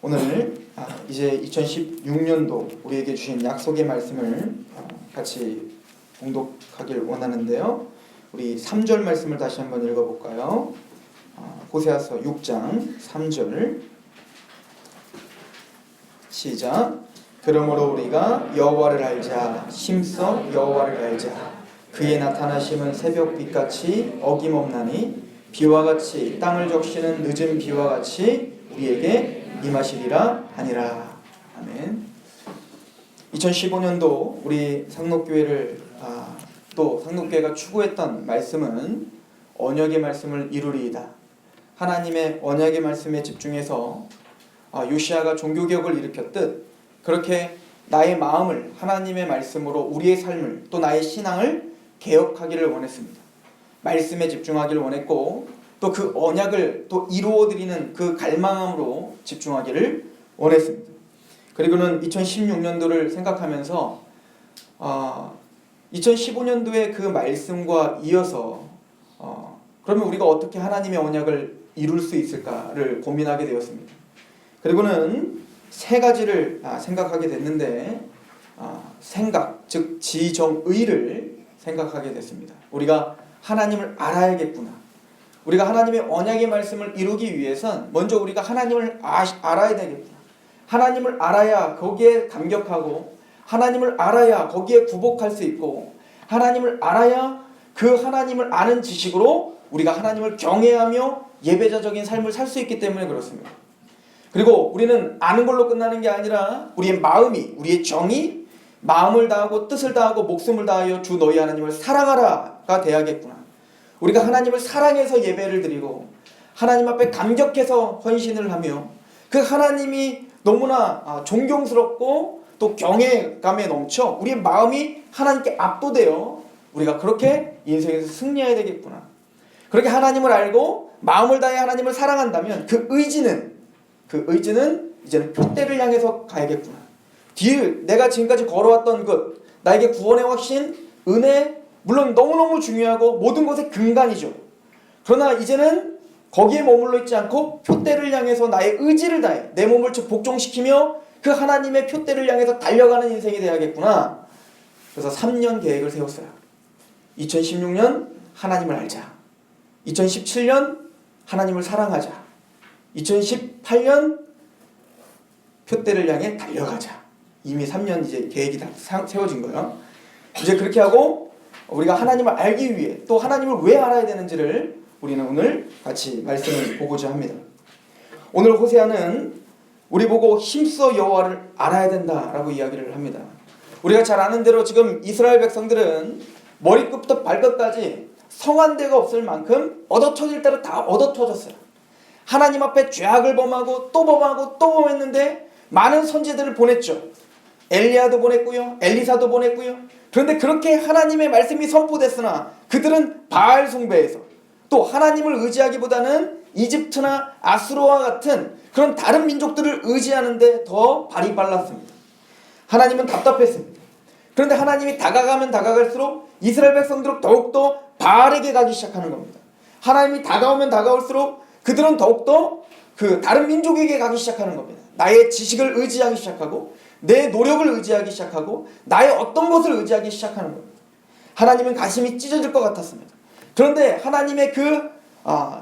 오늘 이제 2016년도 우리에게 주신 약속의 말씀을 같이 봉독하길 원하는데요. 우리 3절 말씀을 다시 한번 읽어볼까요? 호세아서 6장 3절 시작. 그러므로 우리가 여호와를 알자, 힘써 여호와를 알자. 그의 나타나심은 새벽빛같이 어김없나니 비와 같이 땅을 적시는 늦은 비와 같이 우리에게 임하시리라 하니라. 아멘. 2015년도 우리 상록교회를 또 상록교회가 추구했던 말씀은 언약의 말씀을 이루리이다. 하나님의 언약의 말씀에 집중해서 요시아가 종교개혁을 일으켰듯 그렇게 나의 마음을 하나님의 말씀으로 우리의 삶을 또 나의 신앙을 개혁하기를 원했습니다. 말씀에 집중하기를 원했고 또 그 언약을 또 이루어드리는 그 갈망함으로 집중하기를 원했습니다. 그리고는 2016년도를 생각하면서 2015년도의 그 말씀과 이어서 그러면 우리가 어떻게 하나님의 언약을 이룰 수 있을까를 고민하게 되었습니다. 그리고는 세 가지를 생각하게 됐는데 생각, 즉 지정의를 생각하게 됐습니다. 우리가 하나님을 알아야겠구나. 우리가 하나님의 언약의 말씀을 이루기 위해선 먼저 우리가 하나님을 알아야 되겠구나. 하나님을 알아야 거기에 감격하고 하나님을 알아야 거기에 굴복할 수 있고 하나님을 알아야 그 하나님을 아는 지식으로 우리가 하나님을 경외하며 예배자적인 삶을 살 수 있기 때문에 그렇습니다. 그리고 우리는 아는 걸로 끝나는 게 아니라 우리의 마음이, 우리의 정이 마음을 다하고 뜻을 다하고 목숨을 다하여 주 너희 하나님을 사랑하라가 돼야겠구나. 우리가 하나님을 사랑해서 예배를 드리고 하나님 앞에 감격해서 헌신을 하며 그 하나님이 너무나 존경스럽고 또 경외감에 넘쳐 우리의 마음이 하나님께 압도되어 우리가 그렇게 인생에서 승리해야 되겠구나. 그렇게 하나님을 알고 마음을 다해 하나님을 사랑한다면 그 의지는 이제는 표대를 향해서 가야겠구나. 내가 지금까지 걸어왔던 것, 나에게 구원의 확신, 은혜, 물론 너무너무 중요하고 모든 것의 근간이죠. 그러나 이제는 거기에 머물러 있지 않고 표대를 향해서 나의 의지를 다해 내 몸을 복종시키며 그 하나님의 표대를 향해서 달려가는 인생이 되어야겠구나. 그래서 3년 계획을 세웠어요. 2016년 하나님을 알자. 2017년 하나님을 사랑하자. 2018년 표대를 향해 달려가자. 이미 3년 이제 계획이 다 세워진 거예요. 이제 그렇게 하고 우리가 하나님을 알기 위해 또 하나님을 왜 알아야 되는지를 우리는 오늘 같이 말씀을 보고자 합니다. 오늘 호세아는 우리 보고 힘써 여호와를 알아야 된다라고 이야기를 합니다. 우리가 잘 아는 대로 지금 이스라엘 백성들은 머리끝부터 발끝까지 성한 데가 없을 만큼 얻어터질 대로 다 얻어터졌어요. 하나님 앞에 죄악을 범하고 또 범하고 또 범했는데 많은 선지자들을 보냈죠. 엘리야도 보냈고요. 엘리사도 보냈고요. 그런데 그렇게 하나님의 말씀이 선포됐으나 그들은 바알 숭배에서 또 하나님을 의지하기보다는 이집트나 아수르와 같은 그런 다른 민족들을 의지하는데 더 발이 빨랐습니다. 하나님은 답답했습니다. 그런데 하나님이 다가가면 다가갈수록 이스라엘 백성들은 더욱더 바알에게 가기 시작하는 겁니다. 하나님이 다가오면 다가올수록 그들은 더욱더 그 다른 민족에게 가기 시작하는 겁니다. 나의 지식을 의지하기 시작하고 내 노력을 의지하기 시작하고 나의 어떤 것을 의지하기 시작하는 겁니다. 하나님은 가슴이 찢어질 것 같았습니다. 그런데 하나님의 그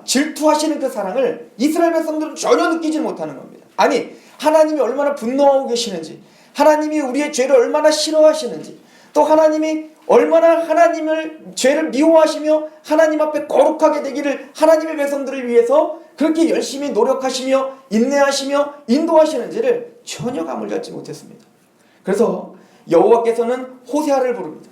질투하시는 그 사랑을 이스라엘 백성들은 전혀 느끼지 못하는 겁니다. 아니, 하나님이 얼마나 분노하고 계시는지, 하나님이 우리의 죄를 얼마나 싫어하시는지, 또 하나님이 얼마나 하나님을 죄를 미워하시며 하나님 앞에 거룩하게 되기를 하나님의 백성들을 위해서 그렇게 열심히 노력하시며 인내하시며 인도하시는지를 전혀 감을 잡지 못했습니다. 그래서 여호와께서는 호세아를 부릅니다.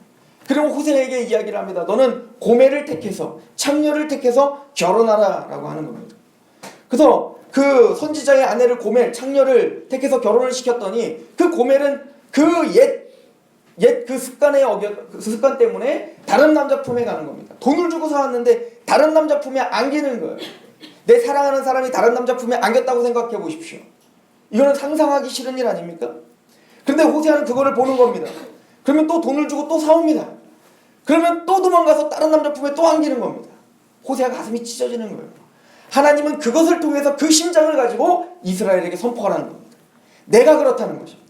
그리고 호세아에게 이야기를 합니다. 너는 고멜을 택해서 창녀를 택해서 결혼하라 라고 하는 겁니다. 그래서 그 선지자의 아내를 고멜, 창녀를 택해서 결혼을 시켰더니 그 고멜은 그 그 습관 때문에 다른 남자 품에 가는 겁니다. 돈을 주고 사왔는데 다른 남자 품에 안기는 거예요. 내 사랑하는 사람이 다른 남자 품에 안겼다고 생각해 보십시오. 이거는 상상하기 싫은 일 아닙니까? 그런데 호세아는 그거를 보는 겁니다. 그러면 또 돈을 주고 또 사옵니다. 그러면 또 도망가서 다른 남자 품에 또 안기는 겁니다. 호세아 가슴이 찢어지는 거예요. 하나님은 그것을 통해서 그 심장을 가지고 이스라엘에게 선포하라는 겁니다. 내가 그렇다는 것입니다.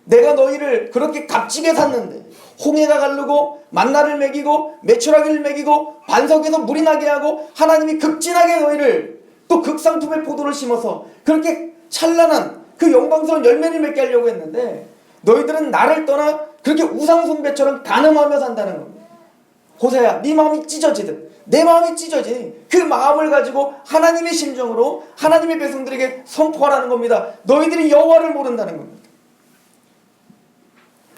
내가 너희를 그렇게 값지게 샀는데 홍해가 가르고 만나를 먹이고 메추라기를 먹이고 반석에서 물이 나게 하고 하나님이 극진하게 너희를 또 극상품의 포도를 심어서 그렇게 찬란한 그 영광스러운 열매를 맺게 하려고 했는데 너희들은 나를 떠나 그렇게 우상숭배처럼 간음하며 산다는 겁니다. 호세야, 네 마음이 찢어지듯 내 마음이 찢어지니 그 마음을 가지고 하나님의 심정으로 하나님의 백성들에게 선포하라는 겁니다. 너희들이 여호와를 모른다는 겁니다.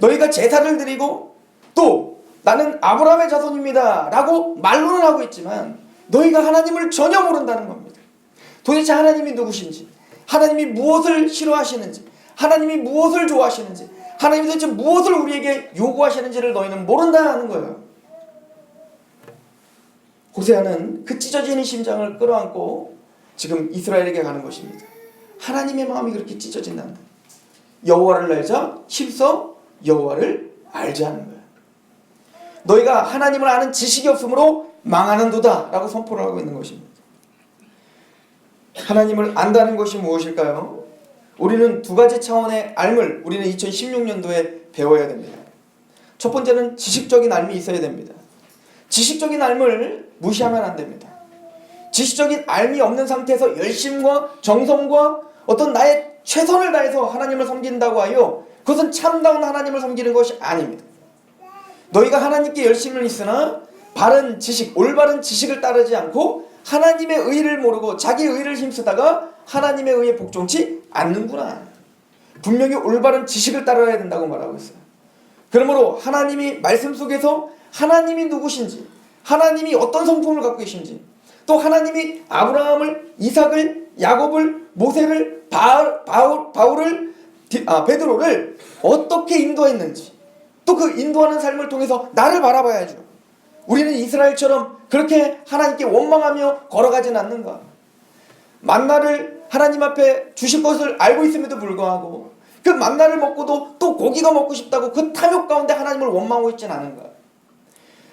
너희가 제사를 드리고 또 나는 아브라함의 자손입니다 라고 말로는 하고 있지만 너희가 하나님을 전혀 모른다는 겁니다. 도대체 하나님이 누구신지, 하나님이 무엇을 싫어하시는지, 하나님이 무엇을 좋아하시는지, 하나님이 도대체 무엇을 우리에게 요구하시는지를 너희는 모른다는 거예요. 호세아는 그 찢어지는 심장을 끌어안고 지금 이스라엘에게 가는 것입니다. 하나님의 마음이 그렇게 찢어진다는 거예요. 여호와를 알자 힘써 여호와를 알자 하는 거예요. 너희가 하나님을 아는 지식이 없으므로 망하는도다 라고 선포를 하고 있는 것입니다. 하나님을 안다는 것이 무엇일까요? 우리는 두 가지 차원의 알을 우리는 2016년도에 배워야 됩니다. 첫 번째는 지식적인 알미 있어야 됩니다. 지식적인 알을 무시하면 안 됩니다. 지식적인 알미 없는 상태에서 열심과 정성과 어떤 나의 최선을 다해서 하나님을 섬긴다고 하여 그것은 참다운 하나님을 섬기는 것이 아닙니다. 너희가 하나님께 열심을 있으나 바른 지식, 올바른 지식을 따르지 않고 하나님의 의를 모르고 자기 의를 힘쓰다가 하나님의 의에 복종치 않는구나. 분명히 올바른 지식을 따라야 된다고 말하고 있어요. 그러므로 하나님이 말씀 속에서 하나님이 누구신지, 하나님이 어떤 성품을 갖고 계신지, 또 하나님이 아브라함을, 이삭을, 야곱을, 모세를, 바울을, 베드로를 어떻게 인도했는지, 또 그 인도하는 삶을 통해서 나를 바라봐야죠. 우리는 이스라엘처럼 그렇게 하나님께 원망하며 걸어가진 않는가? 만나를 하나님 앞에 주실 것을 알고 있음에도 불구하고 그 만나를 먹고도 또 고기가 먹고 싶다고 그 탐욕 가운데 하나님을 원망하고 있진 않은가?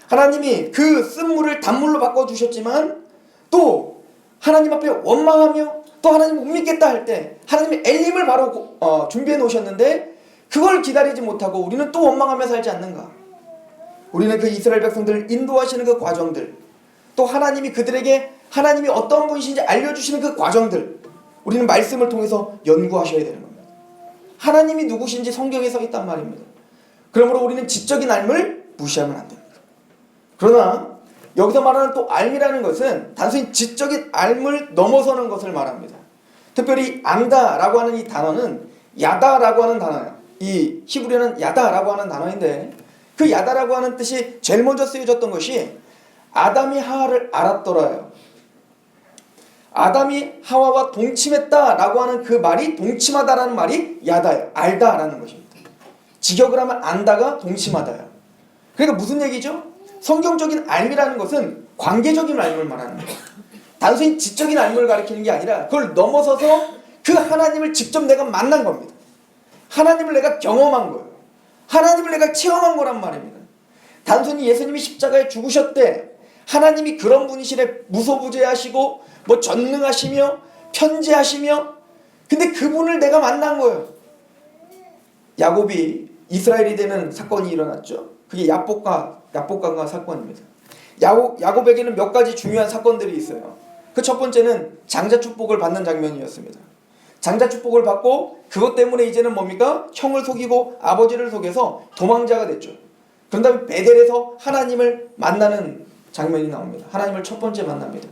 하나님이 그 쓴물을 단물로 바꿔주셨지만 또 하나님 앞에 원망하며 또 하나님 못 믿겠다 할 때 하나님이 엘림을 바로 준비해 놓으셨는데 그걸 기다리지 못하고 우리는 또 원망하며 살지 않는가? 우리는 그 이스라엘 백성들을 인도하시는 그 과정들, 또 하나님이 그들에게 하나님이 어떤 분이신지 알려주시는 그 과정들, 우리는 말씀을 통해서 연구하셔야 되는 겁니다. 하나님이 누구신지 성경에 써 있단 말입니다. 그러므로 우리는 지적인 알을 무시하면 안 됩니다. 그러나 여기서 말하는 또 알미라는 것은 단순히 지적인 알을 넘어서는 것을 말합니다. 특별히 안다라고 하는 이 단어는 야다라고 하는 단어예요. 이 히브리어는 야다라고 하는 단어인데 그 야다라고 하는 뜻이 제일 먼저 쓰여졌던 것이 아담이 하와를 알았더라요. 아담이 하와와 동침했다라고 하는 그 말이 동침하다라는 말이 야다예요. 알다라는 것입니다. 직역을 하면 안다가 동침하다예요. 그러니까 무슨 얘기죠? 성경적인 알미라는 것은 관계적인 알미를 말하는 거예요. 단순히 지적인 알미를 가리키는 게 아니라 그걸 넘어서서 그 하나님을 직접 내가 만난 겁니다. 하나님을 내가 경험한 거예요. 하나님을 내가 체험한 거란 말입니다. 단순히 예수님이 십자가에 죽으셨대. 하나님이 그런 분이시래. 무소부재하시고 뭐 전능하시며 편재하시며 근데 그분을 내가 만난 거예요. 야곱이 이스라엘이 되는 사건이 일어났죠. 그게 야복강과 사건입니다. 야곱에게는 몇 가지 중요한 사건들이 있어요. 그 첫 번째는 장자 축복을 받는 장면이었습니다. 장자 축복을 받고 그것 때문에 이제는 뭡니까? 형을 속이고 아버지를 속여서 도망자가 됐죠. 그런 다음에 베델에서 하나님을 만나는 장면이 나옵니다. 하나님을 첫 번째 만납니다.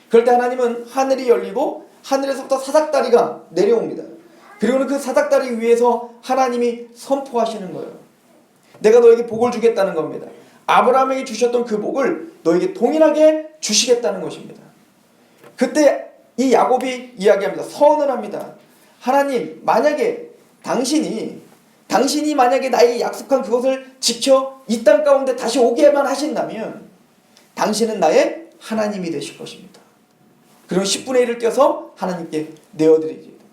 그럴 때 하나님은 하늘이 열리고 하늘에서부터 사닥다리가 내려옵니다. 그리고는 그 사닥다리 위에서 하나님이 선포하시는 거예요. 내가 너에게 복을 주겠다는 겁니다. 아브라함에게 주셨던 그 복을 너에게 동일하게 주시겠다는 것입니다. 그때 이 야곱이 이야기합니다. 서언을 합니다. 하나님, 만약에 당신이 만약에 나에게 약속한 그것을 지켜 이 땅 가운데 다시 오게만 하신다면 당신은 나의 하나님이 되실 것입니다. 그리고 10분의 1을 떼어서 하나님께 내어드리게 됩니다.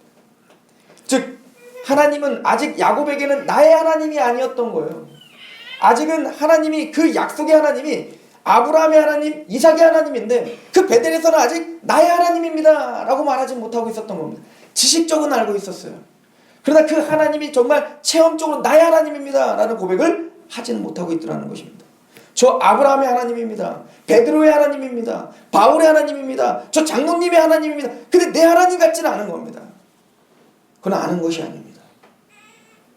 즉 하나님은 아직 야곱에게는 나의 하나님이 아니었던 거예요. 아직은 하나님이 그 약속의 하나님이 아브라함의 하나님, 이삭의 하나님인데 그 베델에서는 아직 나의 하나님입니다 라고 말하지 못하고 있었던 겁니다. 지식적은 알고 있었어요. 그러나 그 하나님이 정말 체험적으로 나의 하나님입니다 라는 고백을 하지는 못하고 있더라는 것입니다. 저 아브라함의 하나님입니다. 베드로의 하나님입니다. 바울의 하나님입니다. 저 장로님의 하나님입니다. 근데 내 하나님 같지는 않은 겁니다. 그건 아는 것이 아닙니다.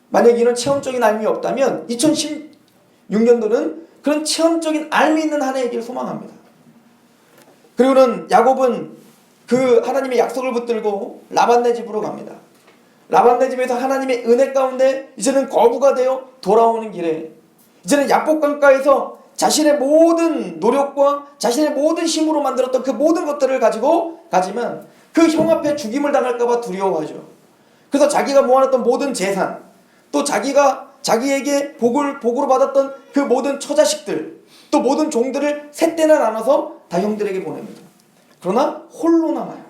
만약 이런 체험적인 알미 없다면 2016년도는 그런 체험적인 알미 있는 한 해이길 소망합니다. 그리고는 야곱은 그 하나님의 약속을 붙들고 라반네 집으로 갑니다. 라반네 집에서 하나님의 은혜 가운데 이제는 거부가 되어 돌아오는 길에 이제는 야복강가에서 자신의 모든 노력과 자신의 모든 힘으로 만들었던 그 모든 것들을 가지고 가지만 그 형 앞에 죽임을 당할까 봐 두려워하죠. 그래서 자기가 모아놨던 모든 재산, 또 자기에게 복으로 받았던 그 모든 처자식들, 또 모든 종들을 세 때나 나눠서 다 형들에게 보냅니다. 그러나 홀로 남아요.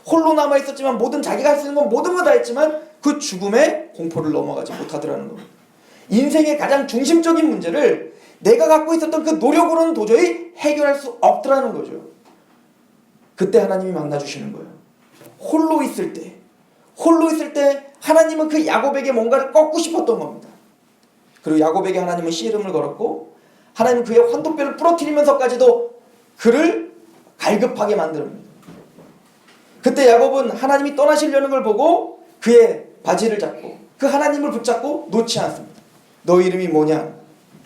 홀로 남아 있었지만 모든 자기가 할 수 있는 건 모든 거 다 했지만 그 죽음의 공포를 넘어가지 못하더라는 겁니다. 인생의 가장 중심적인 문제를 내가 갖고 있었던 그 노력으로는 도저히 해결할 수 없더라는 거죠. 그때 하나님이 만나주시는 거예요. 홀로 있을 때 하나님은 그 야곱에게 뭔가를 꺾고 싶었던 겁니다. 그리고 야곱에게 하나님은 씨름을 걸었고 하나님은 그의 환도뼈를 부러뜨리면서까지도 그를 갈급하게 만듭니다. 그때 야곱은 하나님이 떠나시려는 걸 보고 그의 바지를 잡고 그 하나님을 붙잡고 놓지 않습니다. 너 이름이 뭐냐?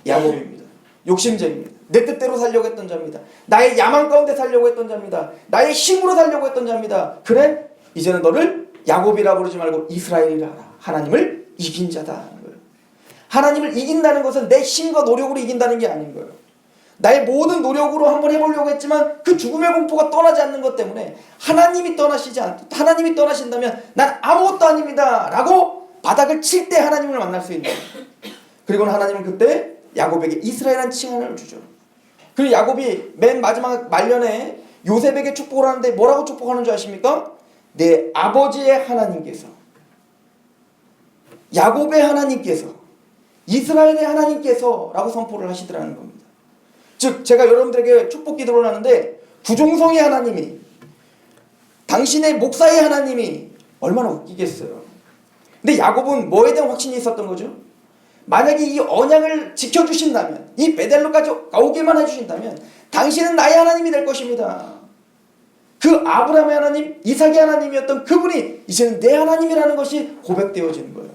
야곱입니다. 욕심쟁입니다. 내 뜻대로 살려고 했던 자입니다. 나의 야망 가운데 살려고 했던 자입니다. 나의 힘으로 살려고 했던 자입니다. 그래? 이제는 너를 야곱이라 부르지 말고 이스라엘이라 하라. 하나님을 이긴 자다 하는 거예요. 하나님을 이긴다는 것은 내 힘과 노력으로 이긴다는 게 아닌 거예요. 나의 모든 노력으로 한번 해보려고 했지만 그 죽음의 공포가 떠나지 않는 것 때문에 하나님이 떠나신다면 난 아무것도 아닙니다 라고 바닥을 칠 때 하나님을 만날 수 있는 거예요. 그리고 하나님은 그때 야곱에게 이스라엘이라는 칭함을 주죠. 그리고 야곱이 맨 마지막 말년에 요셉에게 축복을 하는데 뭐라고 축복하는 줄 아십니까? 내 아버지의 하나님께서, 야곱의 하나님께서, 이스라엘의 하나님께서 라고 선포를 하시더라는 겁니다. 즉 제가 여러분들에게 축복 기도를 하는데 구종성의 하나님이, 당신의 목사의 하나님이 얼마나 웃기겠어요. 근데 야곱은 뭐에 대한 확신이 있었던 거죠? 만약에 이 언약을 지켜주신다면, 이 베델로까지 오게만 해주신다면 당신은 나의 하나님이 될 것입니다. 그 아브라함의 하나님, 이삭의 하나님이었던 그분이 이제는 내 하나님이라는 것이 고백되어지는 거예요.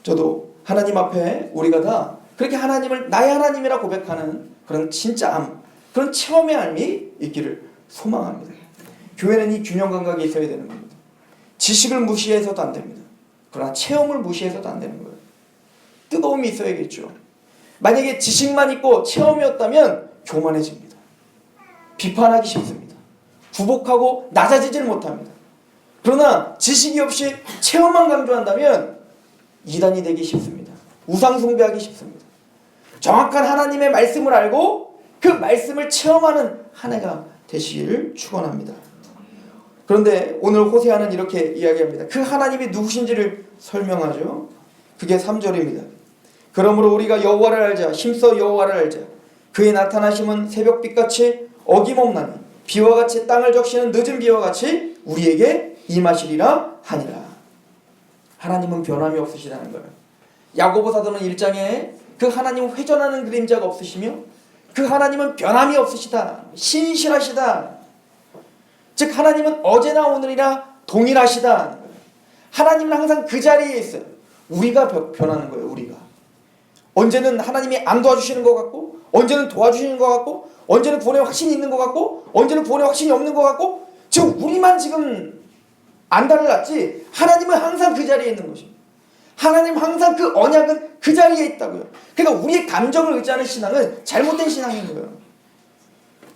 저도 하나님 앞에 우리가 다 그렇게 하나님을 나의 하나님이라 고백하는 그런 진짜 그런 체험의 삶이 있기를 소망합니다. 교회는 이 균형 감각이 있어야 되는 겁니다. 지식을 무시해서도 안 됩니다. 그러나 체험을 무시해서도 안 되는 거예요. 뜨거움이 있어야겠죠. 만약에 지식만 있고 체험이었다면 교만해집니다. 비판하기 쉽습니다. 구복하고 낮아지지를 못합니다. 그러나 지식이 없이 체험만 강조한다면 이단이 되기 쉽습니다. 우상 숭배하기 쉽습니다. 정확한 하나님의 말씀을 알고 그 말씀을 체험하는 한 해가 되시기를 축원합니다. 그런데 오늘 호세아는 이렇게 이야기합니다. 그 하나님이 누구신지를 설명하죠. 그게 3절입니다. 그러므로 우리가 여호와를 알자. 힘써 여호와를 알자. 그의 나타나심은 새벽빛같이 어김없나니 비와 같이 땅을 적시는 늦은 비와 같이 우리에게 임하시리라 하니라. 하나님은 변함이 없으시다는 거예요. 야고보 사도는 1장에 그 하나님은 회전하는 그림자가 없으시며 그 하나님은 변함이 없으시다. 신실하시다. 즉 하나님은 어제나 오늘이나 동일하시다. 하나님은 항상 그 자리에 있어요. 우리가 변하는 거예요. 우리가 언제는 하나님이 안 도와주시는 것 같고, 언제는 도와주시는 것 같고, 언제는 구원의 확신이 있는 것 같고, 언제는 구원의 확신이 없는 것 같고, 지금 우리만 지금 안 달랐지 하나님은 항상 그 자리에 있는 것입니다. 하나님 항상 그 언약은 그 자리에 있다고요. 그러니까 우리의 감정을 의지하는 신앙은 잘못된 신앙인 거예요.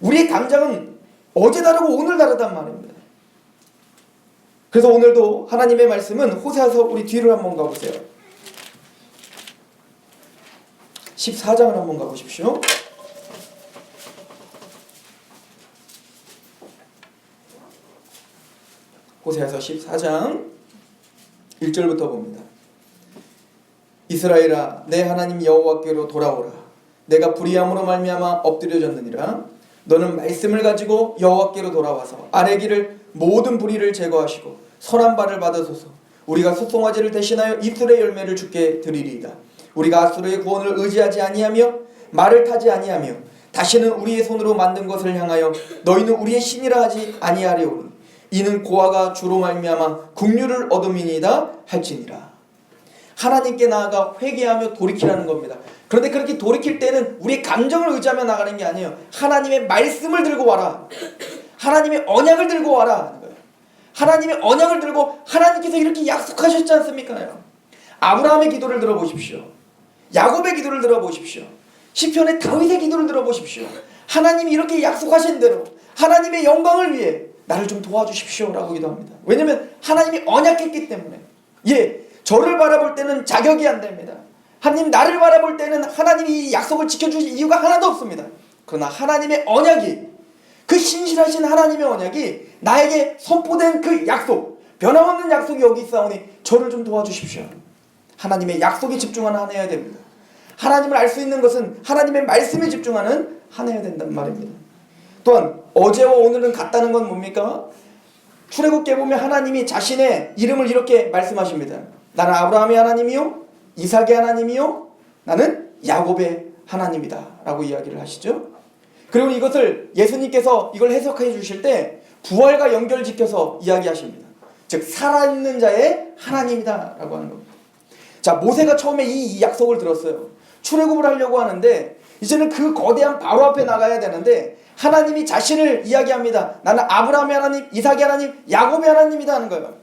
우리의 감정은 어제 다르고 오늘 다르단 말입니다. 그래서 오늘도 하나님의 말씀은 호세아서 우리 뒤로 한번 가보세요. 14장을 한번 가보십시오. 호세아서 14장 1절부터 봅니다. 이스라엘아 내 하나님 여호와께로 돌아오라. 내가 불의함으로 말미암아 엎드려졌느니라. 너는 말씀을 가지고 여호와께로 돌아와서 아래 길을 모든 불의를 제거하시고 선한 발을 받으소서. 우리가 소송화제를 대신하여 입술의 열매를 주께 드리리이다. 우리가 아수르의 구원을 의지하지 아니하며 말을 타지 아니하며 다시는 우리의 손으로 만든 것을 향하여 너희는 우리의 신이라 하지 아니하려오니 이는 고아가 주로 말미암아 긍휼을 얻음이니이다 할지니라. 하나님께 나아가 회개하며 돌이키라는 겁니다. 그런데 그렇게 돌이킬 때는 우리의 감정을 의지하며 나가는 게 아니에요. 하나님의 말씀을 들고 와라. 하나님의 언약을 들고 와라 하는 거예요. 하나님의 언약을 들고 하나님께서 이렇게 약속하셨지 않습니까? 아브라함의 기도를 들어보십시오. 야곱의 기도를 들어보십시오. 시편의 다윗의 기도를 들어보십시오. 하나님이 이렇게 약속하신 대로 하나님의 영광을 위해 나를 좀 도와주십시오 라고 기도합니다. 왜냐하면 하나님이 언약했기 때문에. 저를 바라볼 때는 자격이 안 됩니다. 하나님 나를 바라볼 때는 하나님이 이 약속을 지켜주실 이유가 하나도 없습니다. 그러나 하나님의 언약이, 그 신실하신 하나님의 언약이 나에게 선포된 그 약속, 변함없는 약속이 여기 있사오니 저를 좀 도와주십시오. 하나님의 약속에 집중하는 한 해야 됩니다. 하나님을 알 수 있는 것은 하나님의 말씀에 집중하는 한 해야 된단 말입니다. 또한 어제와 오늘은 같다는 건 뭡니까? 출애굽기에 보면 하나님이 자신의 이름을 이렇게 말씀하십니다. 나는 아브라함의 하나님이요 이삭의 하나님이요 나는 야곱의 하나님이다 라고 이야기를 하시죠. 그리고 이것을 예수님께서 이걸 해석해 주실 때 부활과 연결지켜서 이야기하십니다. 즉 살아있는 자의 하나님이다 라고 하는 겁니다. 자, 모세가 처음에 이 약속을 들었어요. 출애굽을 하려고 하는데 이제는 그 거대한 바로 앞에 나가야 되는데 하나님이 자신을 이야기합니다. 나는 아브라함의 하나님, 이삭의 하나님, 야곱의 하나님이다 하는 거예요.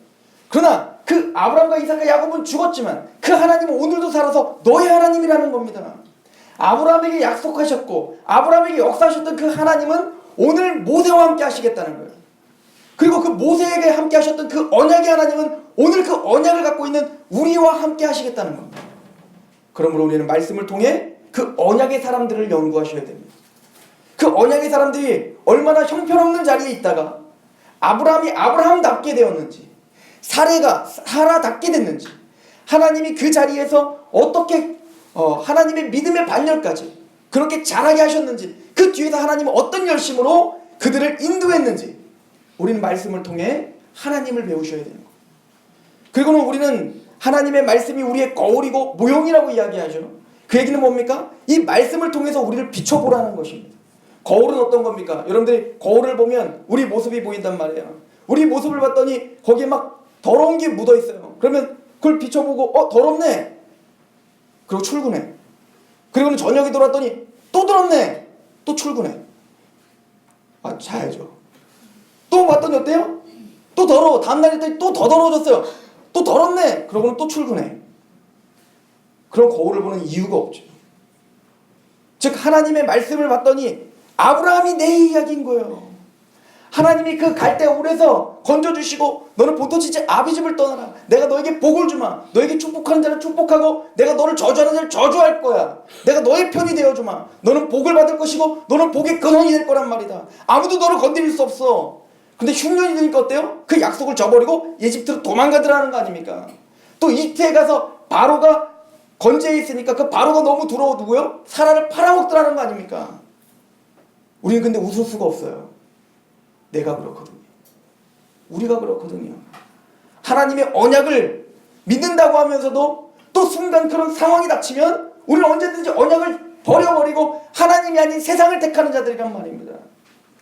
그러나 그 아브라함과 이삭과 야곱은 죽었지만 그 하나님은 오늘도 살아서 너의 하나님이라는 겁니다. 아브라함에게 약속하셨고 아브라함에게 역사하셨던 그 하나님은 오늘 모세와 함께 하시겠다는 거예요. 그리고 그 모세에게 함께 하셨던 그 언약의 하나님은 오늘 그 언약을 갖고 있는 우리와 함께 하시겠다는 겁니다. 그러므로 우리는 말씀을 통해 그 언약의 사람들을 연구하셔야 됩니다. 그 언약의 사람들이 얼마나 형편없는 자리에 있다가 아브라함이 아브라함답게 되었는지, 사례가 사라답게 됐는지, 하나님이 그 자리에서 어떻게 하나님의 믿음의 반열까지 그렇게 자라게 하셨는지, 그 뒤에서 하나님은 어떤 열심으로 그들을 인도했는지 우리는 말씀을 통해 하나님을 배우셔야 되는 거예요. 그리고는 우리는 하나님의 말씀이 우리의 거울이고 모형이라고 이야기하죠. 그 얘기는 뭡니까? 이 말씀을 통해서 우리를 비춰보라는 것입니다. 거울은 어떤 겁니까? 여러분들이 거울을 보면 우리 모습이 보인단 말이에요. 우리 모습을 봤더니 거기에 막 더러운 게 묻어 있어요. 그러면 그걸 비춰보고 더럽네. 그리고 출근해. 그리고는 저녁에 돌아왔더니 또 더럽네. 또 출근해. 자야죠. 또 봤더니 어때요? 또 더러워. 다음날 했더니 또 더 더러워졌어요. 또 더럽네. 그러고는 또 출근해. 그런 거울을 보는 이유가 없죠. 즉 하나님의 말씀을 봤더니 아브라함이 내 이야기인 거예요. 하나님이 그 갈대울에서 건져주시고 너는 보토치지 아비집을 떠나라. 내가 너에게 복을 주마. 너에게 축복하는 자를 축복하고 내가 너를 저주하는 자를 저주할 거야. 내가 너의 편이 되어주마. 너는 복을 받을 것이고 너는 복의 근원이 될 거란 말이다. 아무도 너를 건드릴 수 없어. 근데 흉년이 되니까 어때요? 그 약속을 저버리고 이집트로 도망가더라는 거 아닙니까? 또 이집트에 가서 바로가 건재해 있으니까 그 바로가 너무 두려워두고요 사라를 팔아먹더라는 거 아닙니까? 우리는 근데 웃을 수가 없어요. 내가 그렇거든요. 우리가 그렇거든요. 하나님의 언약을 믿는다고 하면서도 또 순간 그런 상황이 닥치면 우리는 언제든지 언약을 버려버리고 하나님이 아닌 세상을 택하는 자들이란 말입니다.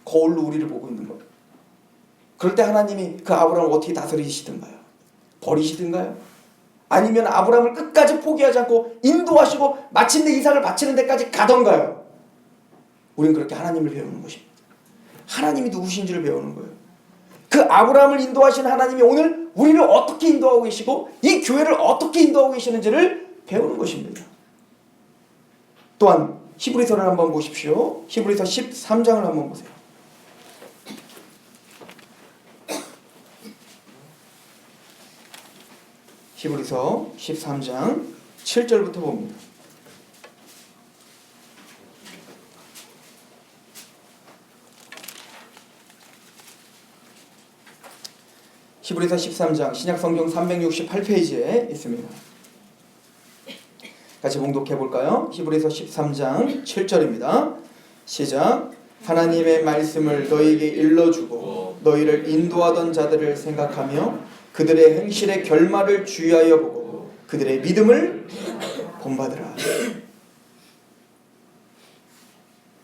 거울로 우리를 보고 있는 거예요. 그럴 때 하나님이 그 아브라함을 어떻게 다스리시든가요? 버리시든가요? 아니면 아브라함을 끝까지 포기하지 않고 인도하시고 마침내 이삭을 바치는 데까지 가던가요? 우리는 그렇게 하나님을 배우는 것입니다. 하나님이 누구신지를 배우는 거예요. 그 아브라함을 인도하시는 하나님이 오늘 우리를 어떻게 인도하고 계시고 이 교회를 어떻게 인도하고 계시는지를 배우는 것입니다. 또한 히브리서를 한번 보십시오. 히브리서 13장을 한번 보세요. 히브리서 13장 7절부터 봅니다. 히브리서 13장 신약성경 368페이지에 있습니다. 같이 봉독해 볼까요? 히브리서 13장 7절입니다. 시작. 하나님의 말씀을 너희에게 일러주고 너희를 인도하던 자들을 생각하며 그들의 행실의 결말을 주의하여 보고 그들의 믿음을 본받으라.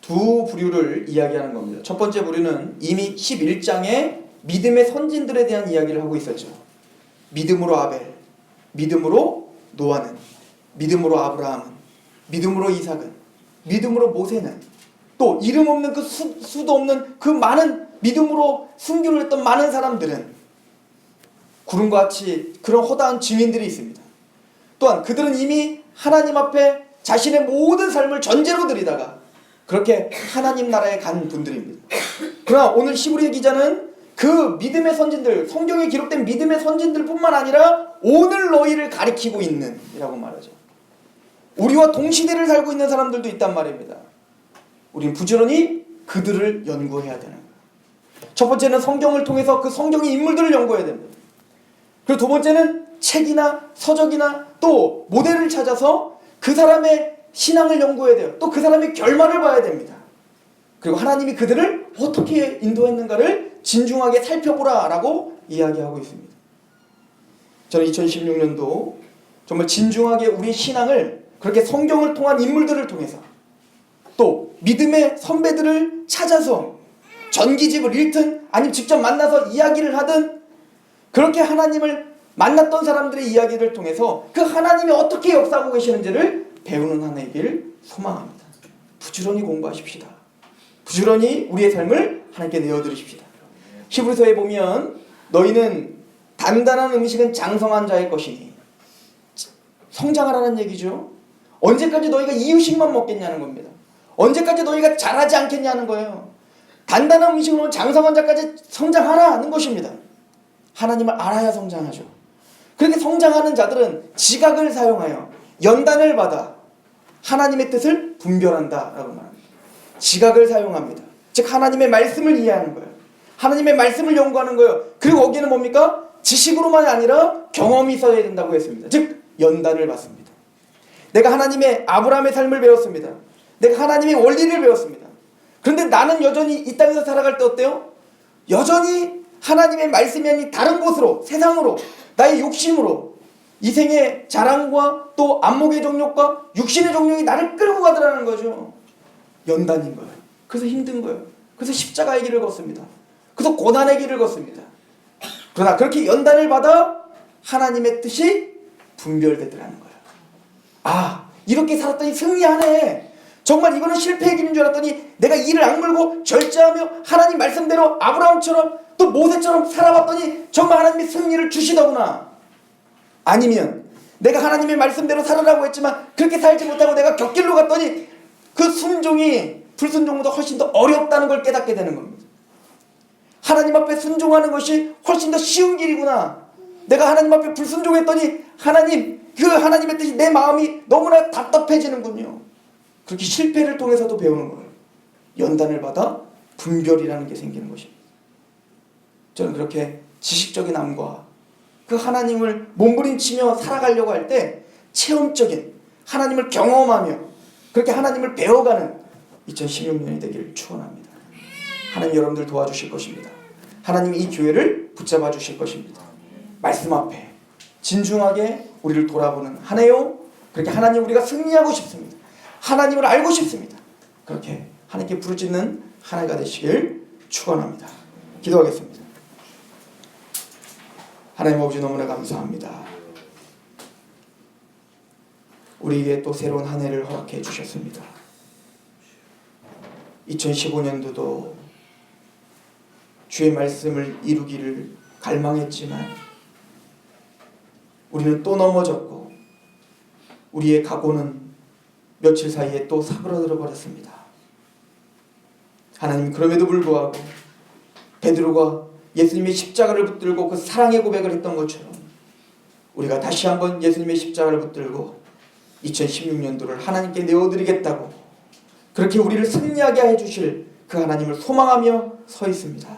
두 부류를 이야기하는 겁니다. 첫 번째 부류는 이미 11장에 믿음의 선진들에 대한 이야기를 하고 있었죠. 믿음으로 아벨, 믿음으로 노아는, 믿음으로 아브라함은, 믿음으로 이삭은, 믿음으로 모세는, 또 이름 없는 그 수도 없는 그 많은 믿음으로 순교를 했던 많은 사람들은 구름과 같이 그런 허다한 증인들이 있습니다. 또한 그들은 이미 하나님 앞에 자신의 모든 삶을 전제로 드리다가 그렇게 하나님 나라에 간 분들입니다. 그러나 오늘 히브리 기자는 그 믿음의 선진들, 성경에 기록된 믿음의 선진들 뿐만 아니라 오늘 너희를 가리키고 있는 이라고 말하죠. 우리와 동시대를 살고 있는 사람들도 있단 말입니다. 우리는 부지런히 그들을 연구해야 되는 거예요. 첫 번째는 성경을 통해서 그 성경의 인물들을 연구해야 됩니다. 그리고 두 번째는 책이나 서적이나 또 모델을 찾아서 그 사람의 신앙을 연구해야 돼요. 또 그 사람의 결말을 봐야 됩니다. 그리고 하나님이 그들을 어떻게 인도했는가를 진중하게 살펴보라 라고 이야기하고 있습니다. 저는 2016년도 정말 진중하게 우리의 신앙을 그렇게 성경을 통한 인물들을 통해서 또 믿음의 선배들을 찾아서 전기집을 읽든 아니면 직접 만나서 이야기를 하든 그렇게 하나님을 만났던 사람들의 이야기를 통해서 그 하나님이 어떻게 역사하고 계시는지를 배우는 한 해이길 소망합니다. 부지런히 공부하십시다. 부지런히 우리의 삶을 하나님께 내어드리십시다. 히브리서에 보면 너희는 단단한 음식은 장성한 자의 것이니 성장하라는 얘기죠. 언제까지 너희가 이유식만 먹겠냐는 겁니다. 언제까지 너희가 자라지 않겠냐는 거예요. 단단한 음식으로 장성한 자까지 성장하라는 것입니다. 하나님을 알아야 성장하죠. 그렇게 성장하는 자들은 지각을 사용하여 연단을 받아 하나님의 뜻을 분별한다 라고 말합니다. 지각을 사용합니다. 즉 하나님의 말씀을 이해하는 거예요. 하나님의 말씀을 연구하는 거예요. 그리고 거기는 뭡니까? 지식으로만 아니라 경험이 있어야 된다고 했습니다. 즉 연단을 받습니다. 내가 하나님의 아브라함의 삶을 배웠습니다. 내가 하나님의 원리를 배웠습니다. 그런데 나는 여전히 이 땅에서 살아갈 때 어때요? 여전히 하나님의 말씀이 아닌 다른 곳으로, 세상으로, 나의 욕심으로 이 생의 자랑과 또 안목의 정욕과 육신의 정욕이 나를 끌고 가더라는 거죠. 연단인 거예요. 그래서 힘든 거예요. 그래서 십자가의 길을 걷습니다. 그래서 고난의 길을 걷습니다. 그러나 그렇게 연단을 받아 하나님의 뜻이 분별되더라는 거예요. 아, 이렇게 살았더니 승리하네. 정말 이거는 실패의 길인 줄 알았더니 내가 이를 악물고 절제하며 하나님 말씀대로 아브라함처럼 또 모세처럼 살아봤더니 정말 하나님이 승리를 주시더구나. 아니면 내가 하나님의 말씀대로 살아라고 했지만 그렇게 살지 못하고 내가 곁길로 갔더니 그 순종이 불순종보다 훨씬 더 어렵다는 걸 깨닫게 되는 겁니다. 하나님 앞에 순종하는 것이 훨씬 더 쉬운 길이구나. 내가 하나님 앞에 불순종했더니 그 하나님의 뜻이 내 마음이 너무나 답답해지는군요. 그렇게 실패를 통해서도 배우는 거예요. 연단을 받아 분별이라는 게 생기는 것입니다. 저는 그렇게 지식적인 암과 그 하나님을 몸부림치며 살아가려고 할 때 체험적인 하나님을 경험하며 그렇게 하나님을 배워가는 2016년이 되기를 축원합니다. 하나님 여러분들 도와주실 것입니다. 하나님이 이 교회를 붙잡아 주실 것입니다. 말씀 앞에 진중하게 우리를 돌아보는 한 해요. 그렇게 하나님 우리가 승리하고 싶습니다. 하나님을 알고 싶습니다. 그렇게 하나님께 부르짖는 한 해가 되시길 축원합니다. 기도하겠습니다. 하나님 아버지 너무나 감사합니다. 우리에게 또 새로운 한 해를 허락해 주셨습니다. 2015년도도 주의 말씀을 이루기를 갈망했지만 우리는 또 넘어졌고 우리의 각오는 며칠 사이에 또 사그라들어 버렸습니다. 하나님 그럼에도 불구하고 베드로가 예수님의 십자가를 붙들고 그 사랑의 고백을 했던 것처럼 우리가 다시 한번 예수님의 십자가를 붙들고 2016년도를 하나님께 내어드리겠다고 그렇게 우리를 승리하게 해주실 그 하나님을 소망하며 서 있습니다.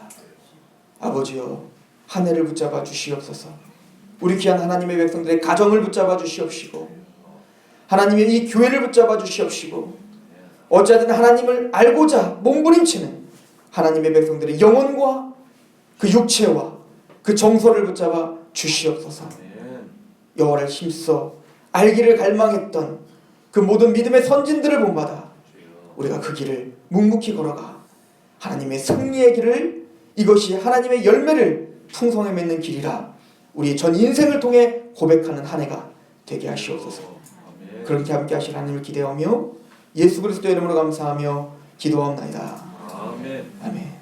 아버지여 한 해를 붙잡아 주시옵소서. 우리 귀한 하나님의 백성들의 가정을 붙잡아 주시옵시고 하나님의 이 교회를 붙잡아 주시옵시고 어찌하든 하나님을 알고자 몸부림치는 하나님의 백성들의 영혼과 그 육체와 그 정서를 붙잡아 주시옵소서. 여호와를 힘써 알기를 갈망했던 그 모든 믿음의 선진들을 본받아 우리가 그 길을 묵묵히 걸어가 하나님의 승리의 길을, 이것이 하나님의 열매를 풍성히 맺는 길이라 우리 전 인생을 통해 고백하는 한 해가 되게 하시옵소서. 그렇게 함께 하실 하나님을 기대하며 예수 그리스도의 이름으로 감사하며 기도하옵나이다. 아멘.